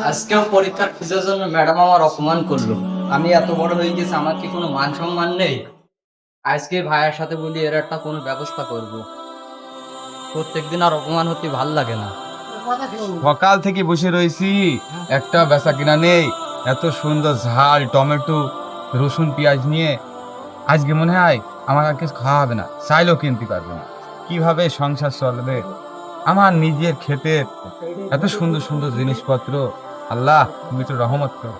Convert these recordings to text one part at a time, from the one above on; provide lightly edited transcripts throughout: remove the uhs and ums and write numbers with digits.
আজকেও পরীক্ষার ফিসের জন্য ম্যাডাম আমার অপমান করলো। আমি এত বড় হয়ে গেছি, আমার কি কোনো মান সম্মান নেই? আজকে ভাইয়ের সাথে বলি এর একটা কোনো ব্যবস্থা করব। প্রত্যেকদিন আর অপমান হতে ভাল লাগে না। সকাল থেকে বসে রয়েছি, একটা বেচা কিনা নেই। এত সুন্দর ঝাল টমেটো রসুন পেঁয়াজ নিয়ে আজকে মনে হয় আমার আর কিছু খাওয়া হবে না, চাইলেও কিনতে পারবো না। কিভাবে সংসার চলবে? আমার নিজের ক্ষেতের এত সুন্দর সুন্দর জিনিসপত্র, আল্লাহ তুমি তো রহমত করো।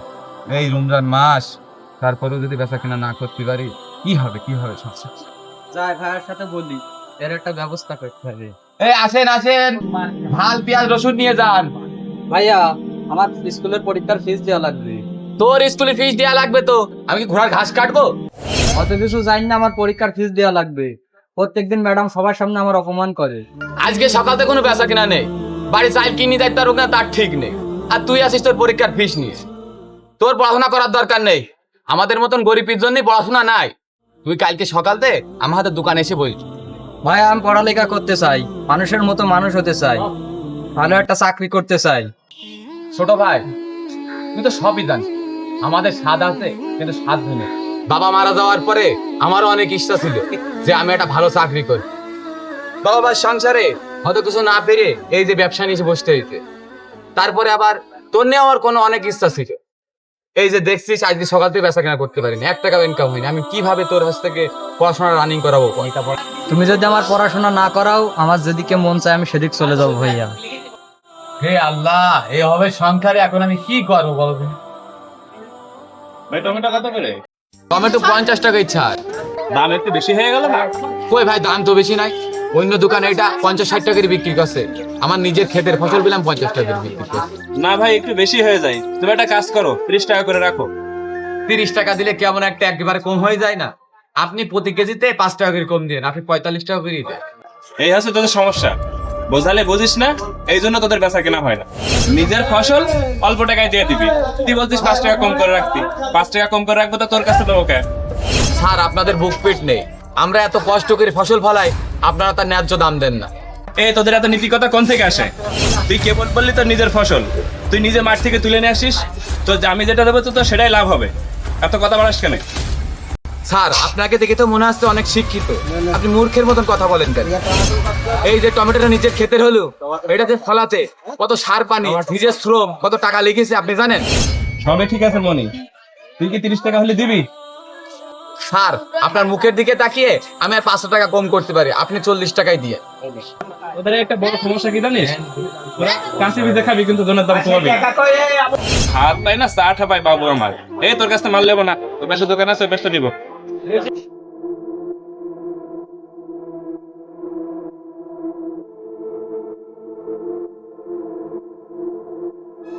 এই রমজান মাস, তারপরেও যদি বেচা কিনা না করতে পারি, কি হবে সংসার? যাই ভাইয়ের সাথে বলি এর একটা ব্যবস্থা করতে হবে। এই আসেন আসেন, ঝাল পেঁয়াজ রসুন নিয়ে যান। ভাইয়া, আমার স্কুলের পরীক্ষার ফিস দেওয়া লাগবে। তোর স্কুলে ফিস দেওয়া লাগবে তো? আমি কি ঘোড়ার ঘাস কাটবো? অত কিছু জানি না, আমার পরীক্ষার ফিস দেওয়া লাগবে। প্রত্যেকদিন ম্যাডাম সবার সামনে আমার অপমান করে। আজকে সকালতে কোনো বেচা কিনা নেই, বাড়ি চাল কিনি দেয় তার না, তার ঠিক নেই। আর তুই আসিস তোর পরীক্ষার ফিস নিস। তোর পড়াশোনা করার দরকার নেই, আমাদের মতন গরিবের জন্য পড়াশোনা নাই। তুই কালকে সকালতে আমার হাতে দোকানে এসে বই। ভাই, আমি পড়ালেখা করতে চাই, মানুষের মতো মানুষ হতে চাই, ভালো একটা চাকরি করতে চাই। ছোট ভাই, তুই তো সবই জানিস, আমাদের স্বাদ আছে কিন্তু স্বাদ নেই। বাবা মারা যাওয়ার পরে আমারও অনেক ইচ্ছা ছিল যে আমি একটা ভালো চাকরি করি। বাবার সংসারে হয়তো কিছু না পেরে এই যে ব্যবসা নিয়ে বসতে হইতে। তারপরে আবার তোর নিয়ে আমার কোনো অনেক ইচ্ছা ছিল। এই যে দেখছিস আজকে সকাল থেকে বেচা কেনা করতে পারিনি, 1 টাকা ইনকাম হয়নি। আমি কিভাবে তোর কাছ থেকে পড়াশোনা রানিং করাবো? তুমি যদি আমার পড়াশোনা না করাও, আমার যেদিকে মন চায় আমি সেদিক চলে যাবো ভাইয়া। হে আল্লাহ, এই হবে সংসারে এখন আমি কি করবো বলো? ভাই টমেটো কত করে? টমেটো 50 টাকা ইচ্ছা। দাম একটু বেশি হয়ে গেল না? কই ভাই, দাম তো বেশি নাই। অন্য দোকানে এটা 50-60 টাকার বিক্রি করছে, আমার নিজের ক্ষেতের ফসল পেলাম 50 টাকার বিক্রি করছে। না ভাই, একটু বেশি হয়ে যায়। তুমি একটা কাজ করো, 30 টাকা করে রাখো। 30 টাকা দিলে কেমন একটা একেবারে কম হয়ে যায় না? আপনি প্রতি কেজিতে 5 টাকা করে কম দিন, আপনি 45 টাকা করে দেন। এই হচ্ছে তোদের সমস্যা, বোঝালে বুঝিস না, এই জন্য তোদের বেচা কেনা হয় না। নিজের ফসল অল্প টাকায় দিয়ে দিবি, তুই বলছিস 5 টাকা কম করে রাখতি। 5 টাকা কম করে রাখবো তো তোর কাছে দেবো কে? স্যার, আপনাদের বুক পেট নেই, আমরা এত কষ্ট করে ফসল ফলাই, আপনারা তার ন্যায্য দাম দেন না। এই তোদের এত নীতিকতা কোন থেকে আসে? তুই কেবল বললি তোর নিজের ফসল তুই নিজে মাঠ থেকে তুলে নিয়ে আসিস, তো আমি যেটা দেবো তো সেটাই লাভ হবে। এত কথা বাড়াস কেন? স্যার, আপনাকে দেখে তো মনে হচ্ছে অনেক শিক্ষিত, আপনি মূর্খের মতন কথা বলেন কেন? এই যে টমেটোটা নিজের ক্ষেতের হলো, এটাতে ফলাতে কত সার পানি, নিজের শ্রম, কত টাকা লেগেছে আপনি জানেন? সবে ঠিক আছে মনি, তুই কি 30 টাকা হলে দিবি? স্যার, আপনার মুখের দিকে তাকিয়ে আমি আর 500 টাকা কম করতে পারি, আপনি 40 টাকাই দিয়ে। ওদের একটা বড় সমস্যা কি জানিস? ওরা কাঁচি ভিজে খাবি কিন্তু জনের দাম কমাবি না। হাত পাই না চা ঠা পাই বাবু আমার। এই তোর কাছে মাল লেবো না, তোর পাশে দোকান আছে, বেশ নিবো।